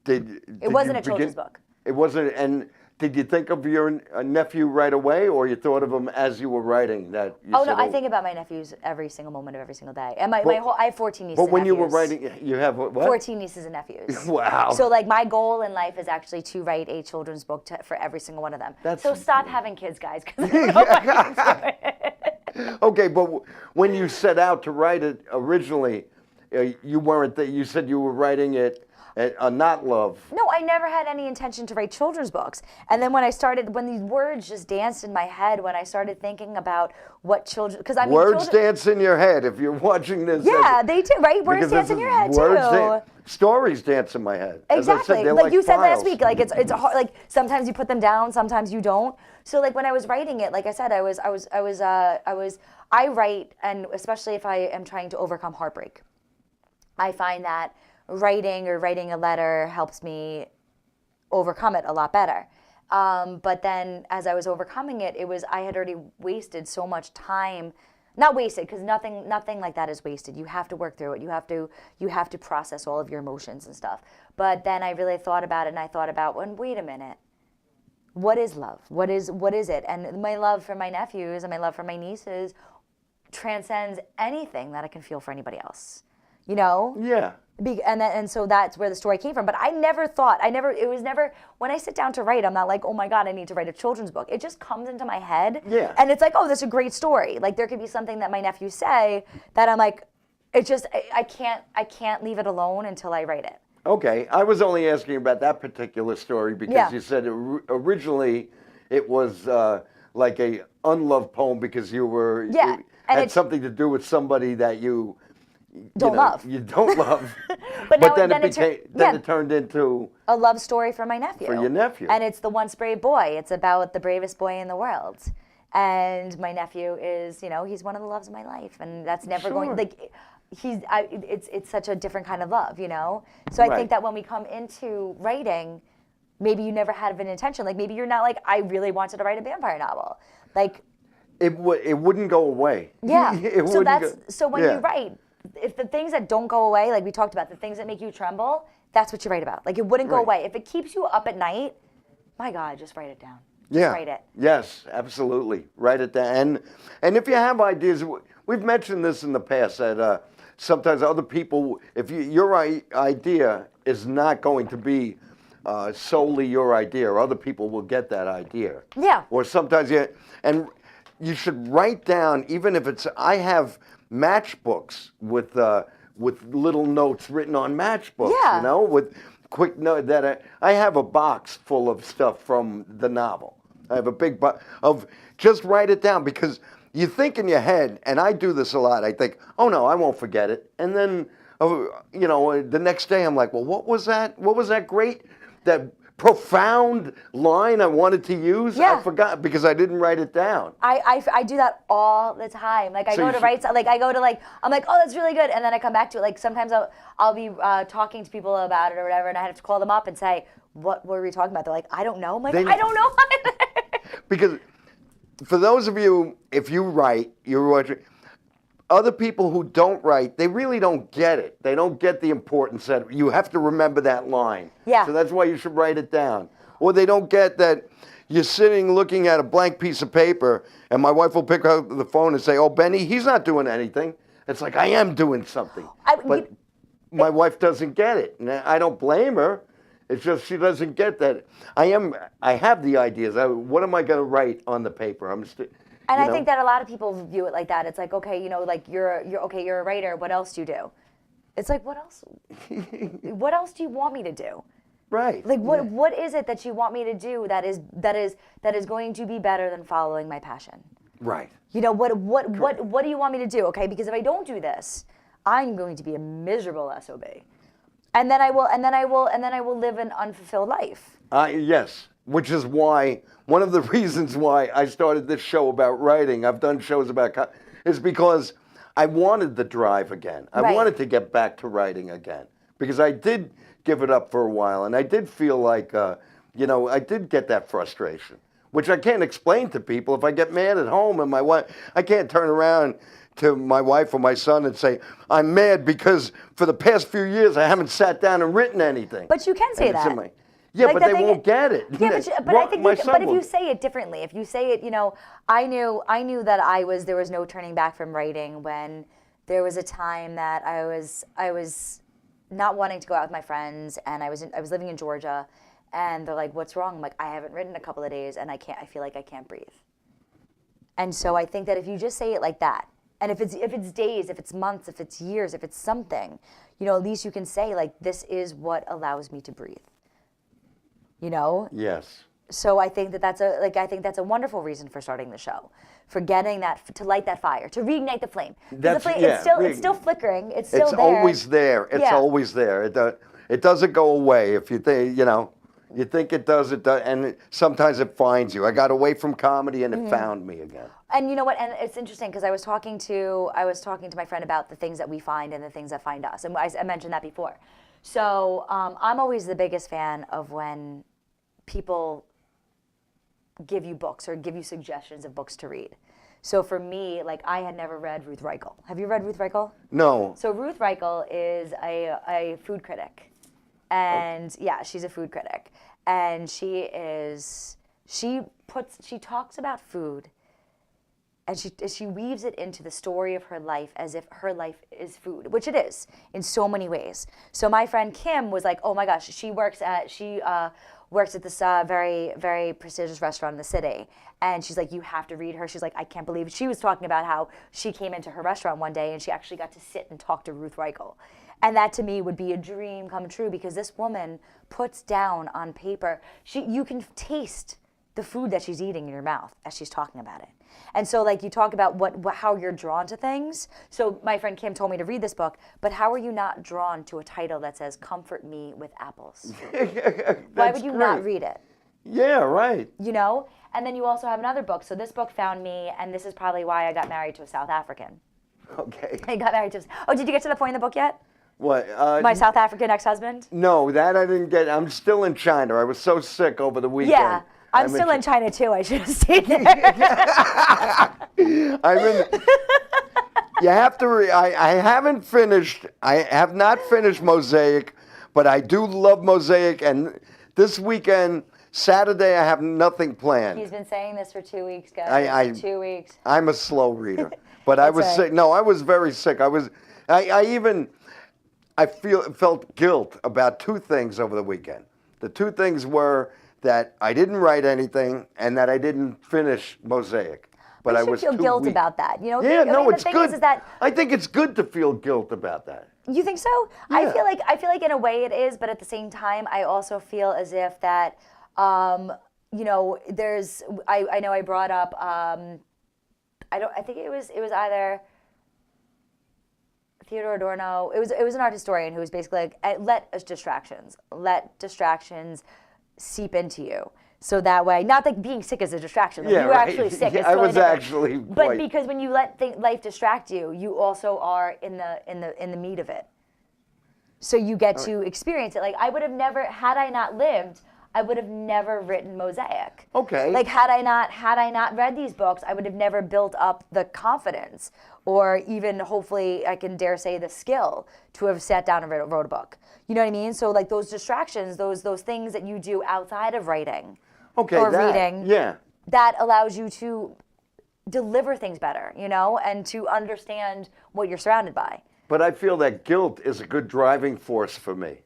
It wasn't a children's book. It wasn't, and did you think of your nephew right away, or you thought of him as you were writing that? I think about my nephews every single moment of every single day. And I have 14 nieces and nephews. But when you were writing, you have what? 14 nieces and nephews. Wow. So my goal in life is actually to write a children's book for every single one of them. So stop having kids, guys, because I know I can do it. Okay, but when you set out to write it originally, you weren't. You said you were writing it. Not love. No, I never had any intention to write children's books. And then when these words just danced in my head, when I started thinking about what children, because I mean, words dance in your head if you're watching this. Yeah, they do, right? Words dance in your head too. Stories dance in my head. Exactly, As I said, like you said files. last week. Like it's hard. Like sometimes you put them down, sometimes you don't. So when I was writing it, like I said, I write, and especially if I am trying to overcome heartbreak, I find that writing a letter helps me overcome it a lot better. But then as I was overcoming it, I had already wasted so much time. Not wasted, because nothing like that is wasted. You have to work through it. You have to process all of your emotions and stuff. But then I really thought about it, and I thought about, well, wait a minute. What is love? What is it? And my love for my nephews and my love for my nieces transcends anything that I can feel for anybody else. Yeah. And so that's where the story came from. But when I sit down to write, I'm not like, oh my God, I need to write a children's book. It just comes into my head. Yeah. And it's like, oh, that's a great story. Like there could be something that my nephews say that I'm like, it's just, I can't leave it alone until I write it. Okay. I was only asking about that particular story because you said originally it was like a unloved poem because you were Yeah, it and had it's- something to do with somebody that you Don't love. You don't love. But now then then it became then yeah. it turned into A love story for my nephew. For your nephew. And it's the Once Brave Boy. It's about the bravest boy in the world. And my nephew is, he's one of the loves of my life, and that's never Sure. going like it's such a different kind of love, So I Right. think that when we come into writing, maybe you never had an intention. Like maybe you're not like, I really wanted to write a vampire novel. Like it wouldn't go away. yeah. It So wouldn't that's go- so when yeah. you write, if the things that don't go away, like we talked about, the things that make you tremble, that's what you write about. Like it wouldn't go Right. away. If it keeps you up at night, my God, just write it down. Just Yeah. write it. Yes, absolutely. Write it down. And if you have ideas, we've mentioned this in the past that sometimes other people, if your idea is not going to be solely your idea, or other people will get that idea. Yeah. Or sometimes you should write down, even if it's. I have matchbooks with little notes written on matchbooks. Yeah. With quick note that I have a box full of stuff from the novel. I have a big box of just write it down because you think in your head, and I do this a lot. I think, oh no, I won't forget it, and then the next day I'm like, well, what was that? What was that that profound line I wanted to use? Yeah. I forgot because I didn't write it down. I do that all the time. Like I So go you to should- write, like I go to I'm like, oh, that's really good, and then I come back to it. Like sometimes I'll be talking to people about it or whatever, and I have to call them up and say, what were we talking about? They're like, I don't know. I'm like, They- I don't know. Because for those of you, if you write, you're watching. Other people who don't write, they really don't get it. They don't get the importance that you have to remember that line. Yeah. So that's why you should write it down. Or they don't get that you're sitting looking at a blank piece of paper, and my wife will pick up the phone and say, "Oh, Benny, he's not doing anything." It's like I am doing something, but my wife doesn't get it, and I don't blame her. It's just she doesn't get that. I have the ideas. What am I going to write on the paper? And I think that a lot of people view it like that. It's like, okay, like you're okay, you're a writer. What else do you do? It's like, what else? What else do you want me to do? Right. Like what is it that you want me to do that is going to be better than following my passion? Right. What do you want me to do? Okay, because if I don't do this, I'm going to be a miserable SOB. And then I will live an unfulfilled life. Yes, which is why one of the reasons why I started this show about writing. I've done shows about is because I wanted the drive again. I Right. wanted to get back to writing again because I did give it up for a while, and I did feel like I did get that frustration, which I can't explain to people. If I get mad at home and my wife, I can't turn around to my wife or my son and say, I'm mad because for the past few years I haven't sat down and written anything. But you can say And it's in that. my- yeah, Like but the they thing won't is- get it. Yeah, but I think my but son if will. you say it differently, if you say it, I knew that there was no turning back from writing when there was a time that I was not wanting to go out with my friends, and I was living in Georgia, and they're like, "What's wrong?" I'm like, "I haven't written in a couple of days, and I feel like I can't breathe." And so I think that if you just say it like that, and if it's days, if it's months, if it's years, if it's something, at least you can say like, "This is what allows me to breathe." Yes. So I think that's a wonderful reason for starting the show, for getting to light that fire, to reignite the flame. 'Cause the flame, it's still flickering. It's still there. Always there. It's Yeah. always there. It doesn't go away. If you think, you think it does, and sometimes it finds you. I got away from comedy and it found me again. And you know what? And it's interesting because I was talking to my friend about the things that we find and the things that find us, and I mentioned that before. So I'm always the biggest fan of when people give you books or give you suggestions of books to read. So for me, like I had never read Ruth Reichl. Have you read Ruth Reichl? No. So Ruth Reichl is a food critic, and yeah, she's a food critic, and she talks about food, and she weaves it into the story of her life as if her life is food, which it is in so many ways. So my friend Kim was like, oh my gosh, she works at this very, very prestigious restaurant in the city. And she's like, you have to read her. She's like, I can't believe it. She was talking about how she came into her restaurant one day and she actually got to sit and talk to Ruth Reichl. And that to me would be a dream come true because this woman puts down on paper, you can taste the food that she's eating in your mouth as she's talking about it. And so, like, you talk about how you're drawn to things. So my friend Kim told me to read this book, but how are you not drawn to a title that says "Comfort Me with Apples"? Why would you not read it? Yeah, right. You know? And then you also have another book. So this book found me, and this is probably why I got married to a South African. Okay. I got married to. Oh, did you get to the point in the book yet? What? My South African ex-husband? No, that I didn't get. I'm still in China. I was so sick over the weekend. Yeah. I'm still in China too. I should have stayed there. I'm in. You have to. I haven't finished. I have not finished Mosaic, but I do love Mosaic. And this weekend, Saturday, I have nothing planned. He's been saying this for 2 weeks, guys. I 2 weeks. I'm a slow reader, but I was right. sick. No, I was very sick. I felt guilt about two things over the weekend. The two things were that I didn't write anything and that I didn't finish Mosaic. But you I should was feel too guilt weak. about that. You know? Yeah, no, the it's thing good. Is that I think it's good to feel guilt about that. you think so? Yeah. I feel like in a way it is, but at the same time, I also feel as if that, you know, there's. I know I brought up. I think it was either Theodore Adorno. It was an art historian who was basically like, let distractions seep into you. So that way, not that being sick is a distraction. Like Yeah, you were right. actually sick. Yeah, It's I totally was different. actually But quite- because when you let life distract you, you also are in the meat of it. So you get to experience it. Like I would have never, had I not lived, I would have never written Mosaic. Okay. Like had I not read these books, I would have never built up the confidence, or even hopefully I can dare say the skill to have sat down and wrote a book. You know what I mean? So like those distractions, those things that you do outside of writing Okay, or that, reading, yeah. that allows you to deliver things better, you know, and to understand what you're surrounded by. But I feel that guilt is a good driving force for me.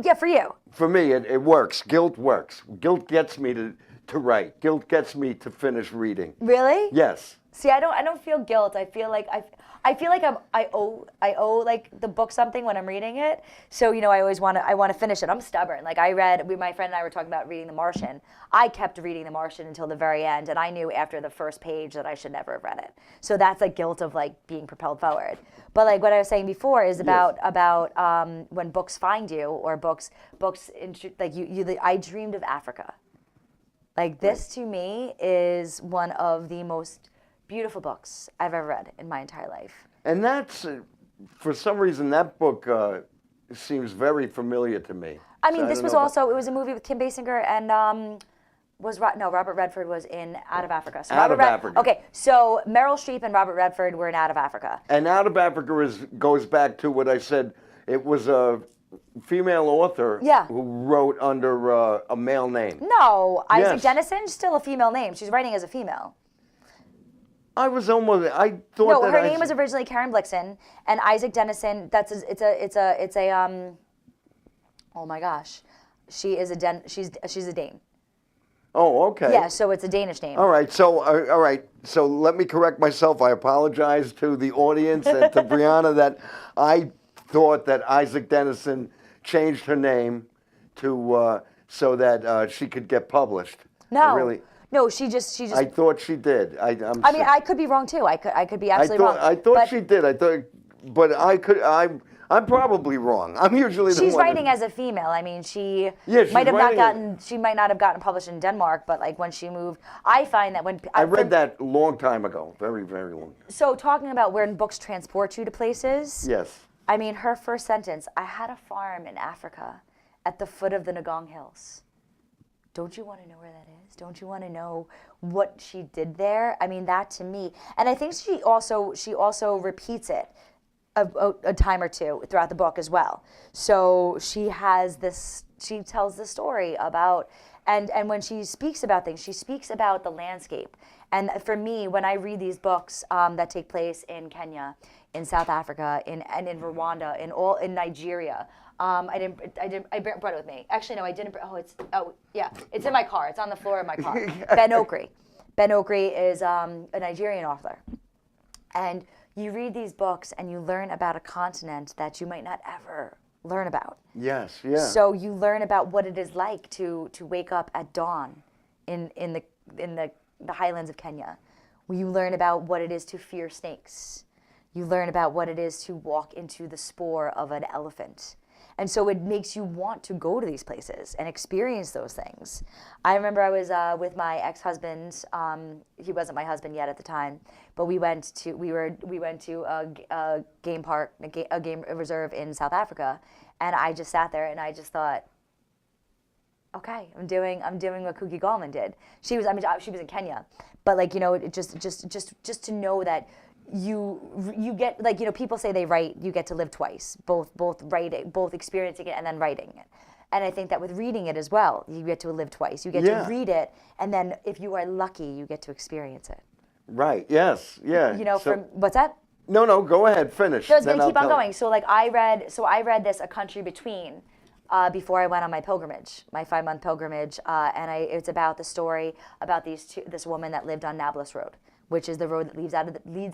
Yeah, for you. For me, it works. Guilt works. Guilt gets me to write. Guilt gets me to finish reading. Really? Yes. See, I don't feel guilt. I feel like I owe like the book something when I'm reading it. So you know, I want to finish it. I'm stubborn. Like my friend and I were talking about reading The Martian. I kept reading The Martian until the very end, and I knew after the first page that I should never have read it. So that's like guilt of like being propelled forward. But like what I was saying before is about when books find you, or books like I dreamed of Africa. Like this to me is one of the most beautiful books I've ever read in my entire life. And that's, for some reason, that book seems very familiar to me. I mean, So this don't was know also, it was a movie with Kim Basinger and Robert Redford was in Out of Africa. So Out of Africa. Okay, so Meryl Streep and Robert Redford were in Out of Africa. And Out of Africa goes back to what I said. It was a female author Yeah. who wrote under a male name. No, Isaac Yes. Dennison, still a female name. She's writing as a female. I thought No, that her name was originally Karen Blixen, and Isaac Dennison. Oh my gosh, she's a Dane. Oh, okay. Yeah, so it's a Danish name. All right. So let me correct myself. I apologize to the audience and to Brianna that I thought that Isaac Dennison changed her name to so that she could get published. No, no, she just. I thought she did. I mean, I could be wrong too. I could be absolutely wrong. I thought but she did. But I'm probably wrong. I'm usually the she's one. writing as a female. I mean, she she's might have not writing she might not have gotten published in Denmark, but like when she moved, I find that when I read that a long time ago, very, very long. So talking about when books transport you to places. Yes. I mean, her first sentence: "I had a farm in Africa, at the foot of the Ngong Hills." Don't you want to know where that is? Don't you want to know what she did there? I mean, that to me, and I think she also repeats it a time or two throughout the book as well. So she tells the story about, and when she speaks about things, she speaks about the landscape. And for me, when I read these books that take place in Kenya, in South Africa, in Rwanda, in Nigeria. I brought it with me. Actually, no, I didn't. It's in my car. It's on the floor of my car. Ben Okri. Ben Okri is a Nigerian author. And you read these books and you learn about a continent that you might not ever learn about. Yes, yeah. So you learn about what it is like to wake up at dawn in the highlands of Kenya, where you learn about what it is to fear snakes. You learn about what it is to walk into the spoor of an elephant. And so it makes you want to go to these places and experience those things. I remember I was with my ex-husband. He wasn't my husband yet at the time, but we went to a game park, a game reserve in South Africa, and I just sat there and I just thought, okay, I'm doing what Kuki Gallman did. She was in Kenya, but like, you know, it just to know that you get, like, you know, people say they write, you get to live twice, both writing, both experiencing it and then writing it. And I think that with reading it as well, you get to live twice. You get to read it, and then if you are lucky, you get to experience it. Right. Yes. Yeah. You know, what's that? No. Go ahead. Finish. So I was going to keep on going. So like I read this A Country Between before I went on my pilgrimage, my 5-month pilgrimage, and it's about the story about this woman that lived on Nablus Road, which is the road that leads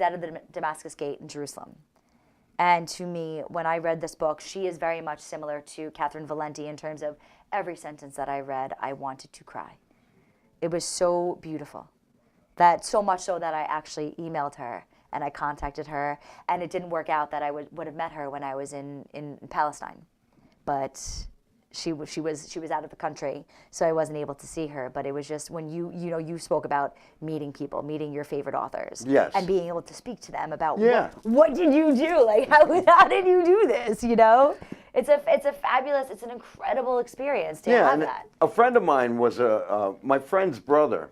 out of the Damascus Gate in Jerusalem. And to me, when I read this book, she is very much similar to Catherine Valenti in terms of every sentence that I read, I wanted to cry. It was so beautiful. That so much so that I actually emailed her and I contacted her, and it didn't work out that I would have met her when I was in Palestine. But she was out of the country, so I wasn't able to see her. But it was just when you spoke about meeting people, meeting your favorite authors, yes, and being able to speak to them about what did you do, like how did you do this, you know? It's a fabulous, it's an incredible experience to have that. A friend of mine was my friend's brother,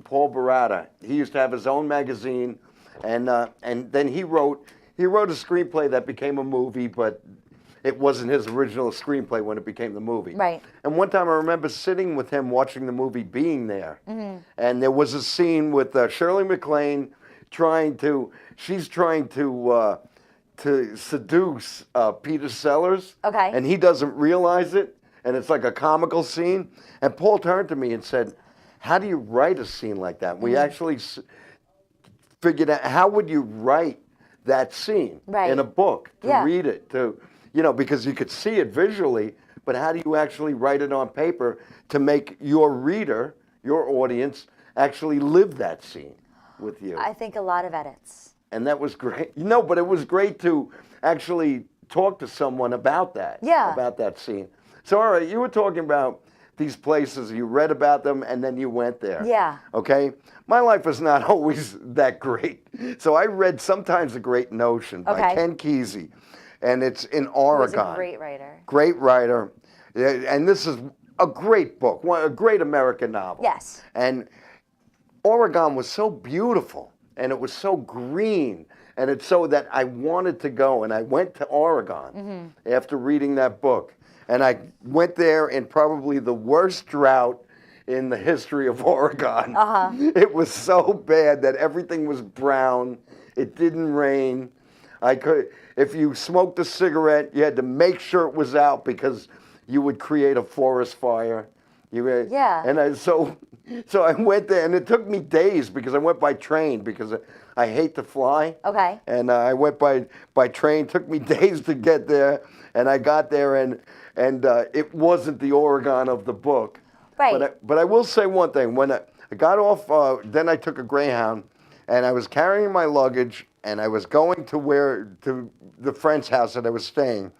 Paul Barata. He used to have his own magazine, and then he wrote a screenplay that became a movie, but it wasn't his original screenplay when it became the movie. Right. And one time I remember sitting with him watching the movie Being There, and there was a scene with Shirley MacLaine trying to seduce Peter Sellers. Okay. And he doesn't realize it, and it's like a comical scene. And Paul turned to me and said, "How do you write a scene like that?" We actually figured out, how would you write that scene in a book to read it, because you could see it visually, but how do you actually write it on paper to make your reader, your audience, actually live that scene with you? I think a lot of edits. And that was great. But it was great to actually talk to someone about that. Yeah. About that scene. So, all right, you were talking about these places, you read about them, and then you went there. Yeah. Okay? My life was not always that great. So I read Sometimes a Great Notion by Ken Kesey, and it's in Oregon. He's a great writer. Great writer. And this is a great book, a great American novel. Yes. And Oregon was so beautiful, and it was so green, and it's so that I wanted to go, and I went to Oregon after reading that book. And I went there in probably the worst drought in the history of Oregon. It was so bad that everything was brown. It didn't rain. If you smoked a cigarette, you had to make sure it was out because you would create a forest fire. And so I went there, and it took me days because I went by train because I hate to fly. Okay. And I went by train. It took me days to get there, and I got there, and it wasn't the Oregon of the book. Right. But I will say one thing. When I got off, then I took a Greyhound, and I was carrying my luggage, and I was going to the friend's house that I was staying,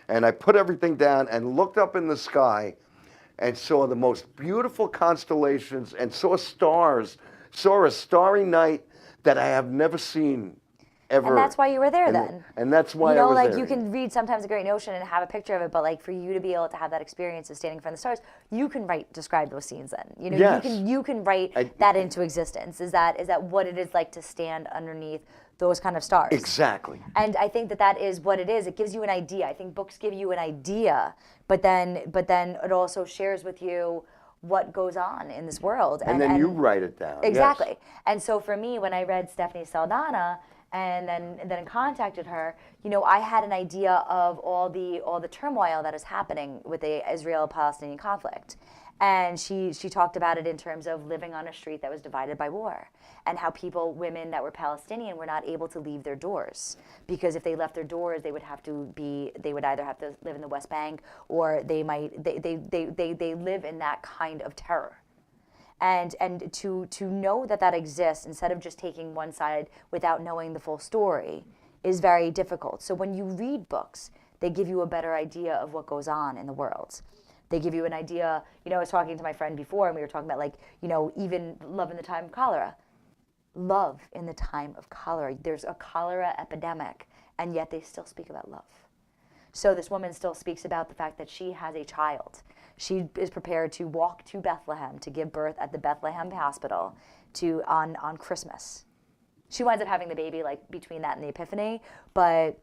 and I put everything down and looked up in the sky, and saw the most beautiful constellations, and saw stars, saw a starry night that I have never seen ever. And that's why you were there then. And that's why I was there. You can read Sometimes a Great Notion and have a picture of it, but like for you to be able to have that experience of standing in front of the stars, you can describe those scenes then. Yes. You can write that into existence. Is that what it is like to stand underneath those kind of stars? Exactly. And I think that is what it is. It gives you an idea. I think books give you an idea, but then it also shares with you what goes on in this world. And then you write it down. Exactly. Yes. And so for me, when I read Stephanie Saldana and then contacted her, I had an idea of all the turmoil that is happening with the Israel-Palestinian conflict. And she talked about it in terms of living on a street that was divided by war, and how women that were Palestinian were not able to leave their doors, because if they left their doors, they would either have to live in the West Bank, or they live in that kind of terror. And to know that that exists instead of just taking one side without knowing the full story is very difficult. So when you read books, they give you a better idea of what goes on in the world. They give you an idea. I was talking to my friend before, and we were talking about, like, even love in the time of cholera. Love in the time of cholera. There's a cholera epidemic, and yet they still speak about love. So this woman still speaks about the fact that she has a child. She is prepared to walk to Bethlehem to give birth at the Bethlehem Hospital on Christmas. She winds up having the baby, like, between that and the Epiphany, but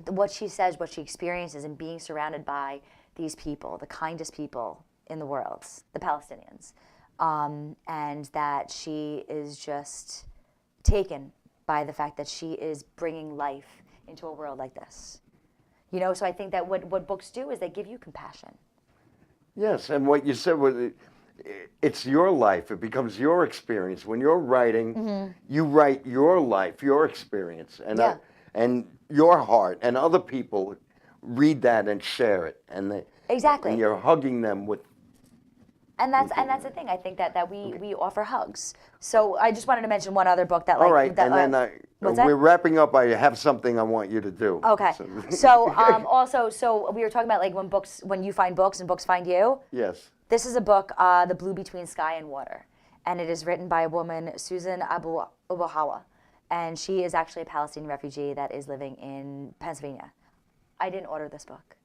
what she says, what she experiences, and being surrounded by these people, the kindest people in the world, the Palestinians, and that she is just taken by the fact that she is bringing life into a world like this. So I think that what books do is they give you compassion. Yes, and what you said was, it's your life. It becomes your experience. When you're writing, you write your life, your experience, and your heart, and other people read that and share it, and exactly. And you're hugging them with. And that's the thing. I think that we offer hugs. So I just wanted to mention one other book that, like. All right, that, and then we're wrapping up. I have something I want you to do. Okay. So also, we were talking about, like, when you find books and books find you. Yes. This is a book, The Blue Between Sky and Water, and it is written by a woman, Susan Abu Hawa, and she is actually a Palestinian refugee that is living in Pennsylvania. I didn't order this book.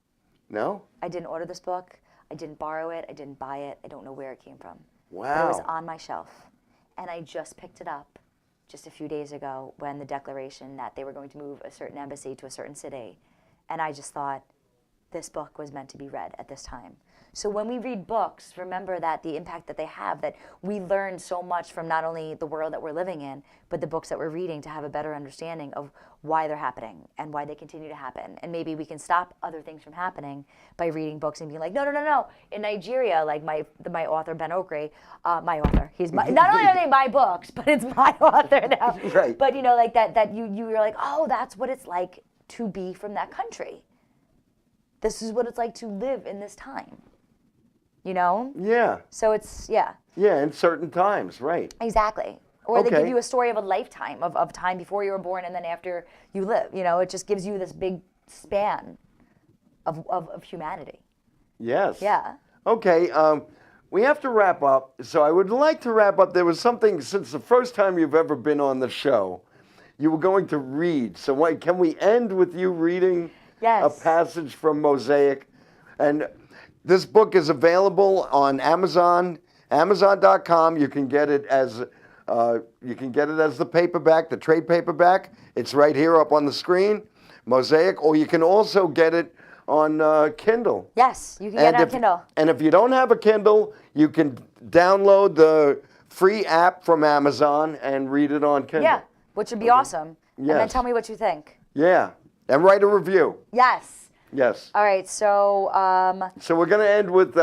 No? I didn't order this book. I didn't borrow it. I didn't buy it. I don't know where it came from. Wow. But it was on my shelf, and I just picked it up just a few days ago when the declaration that they were going to move a certain embassy to a certain city, and I just thought this book was meant to be read at this time. So when we read books, remember that the impact that they have, that we learn so much from not only the world that we're living in, but the books that we're reading to have a better understanding of why they're happening and why they continue to happen. And maybe we can stop other things from happening by reading books and being like, no. In Nigeria, like my author, Ben Okri, my author, he's not only are they my books, but it's my author now. Right. But like that you're like, oh, that's what it's like to be from that country. This is what it's like to live in this time. Yeah. So it's, yeah. Yeah, in certain times, right. Exactly. Or Okay. they give you a story of a lifetime, of time before you were born and then after you live. It just gives you this big span of humanity. Yes. Yeah. Okay, we have to wrap up. So I would like to wrap up. There was something, since the first time you've ever been on the show, you were going to read. So can we end with you reading a passage from Mosaic? And this book is available on Amazon, Amazon.com. You can get it as the paperback, the trade paperback. It's right here up on the screen, Mosaic. Or you can also get it on Kindle. Yes, you can get it on Kindle. And if you don't have a Kindle, you can download the free app from Amazon and read it on Kindle. Yeah, which would be awesome. Yes. And then tell me what you think. Yeah, and write a review. Yes. Yes. All right, so. So we're going to end with,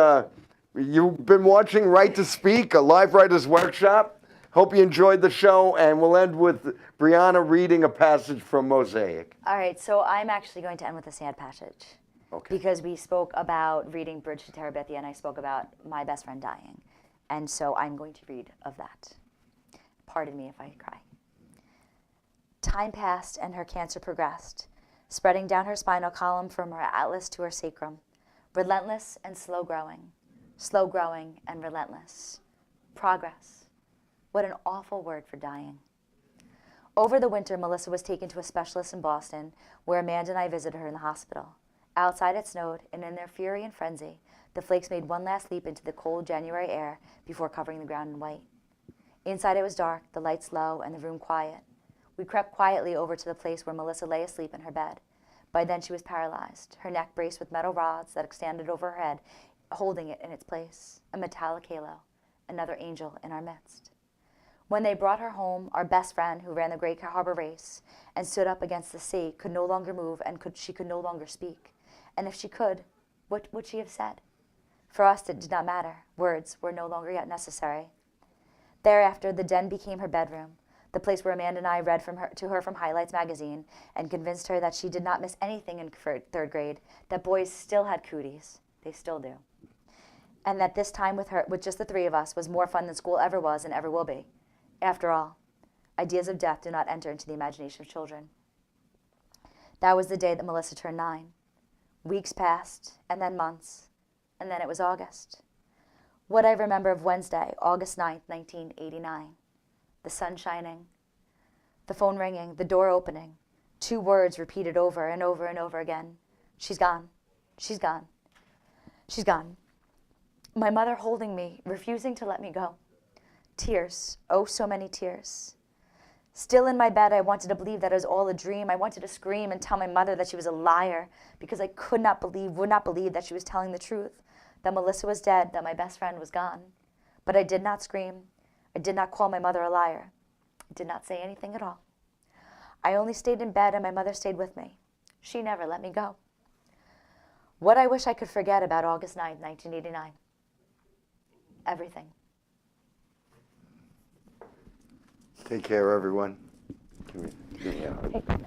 you've been watching Right to Speak, a live writers workshop. Hope you enjoyed the show, and we'll end with Brianna reading a passage from Mosaic. All right, so I'm actually going to end with a sad passage. Okay. Because we spoke about reading Bridge to Terabithia, and I spoke about my best friend dying. And so I'm going to read of that. Pardon me if I cry. Time passed, and her cancer progressed, spreading down her spinal column from her atlas to her sacrum, relentless and slow growing and relentless. Progress. What an awful word for dying. Over the winter, Melissa was taken to a specialist in Boston, where Amanda and I visited her in the hospital. Outside it snowed, and in their fury and frenzy, the flakes made one last leap into the cold January air before covering the ground in white. Inside it was dark, the lights low, and the room quiet. We crept quietly over to the place where Melissa lay asleep in her bed. By then she was paralyzed, her neck braced with metal rods that extended over her head, holding it in its place, a metallic halo, another angel in our midst. When they brought her home, our best friend, who ran the Great Harbor Race and stood up against the sea, could no longer move, and she could no longer speak. And if she could, what would she have said? For us, it did not matter. Words were no longer yet necessary. Thereafter, the den became her bedroom, the place where Amanda and I read to her from Highlights magazine and convinced her that she did not miss anything in third grade, that boys still had cooties. They still do. and that this time with her, with just the three of us, was more fun than school ever was and ever will be. After all, ideas of death do not enter into the imagination of children. That was the day that Melissa turned 9. Weeks passed, and then months, and then it was August. What I remember of Wednesday, August 9th, 1989. The sun shining, the phone ringing, the door opening, 2 words repeated over and over and over again. She's gone. She's gone. She's gone. My mother holding me, refusing to let me go. Tears, oh so many tears. Still in my bed, I wanted to believe that it was all a dream. I wanted to scream and tell my mother that she was a liar because I would not believe that she was telling the truth, that Melissa was dead, that my best friend was gone. But I did not scream. I did not call my mother a liar. I did not say anything at all. I only stayed in bed and my mother stayed with me. She never let me go. What I wish I could forget about August 9th, 1989. Everything. Take care, everyone. Give me a hug.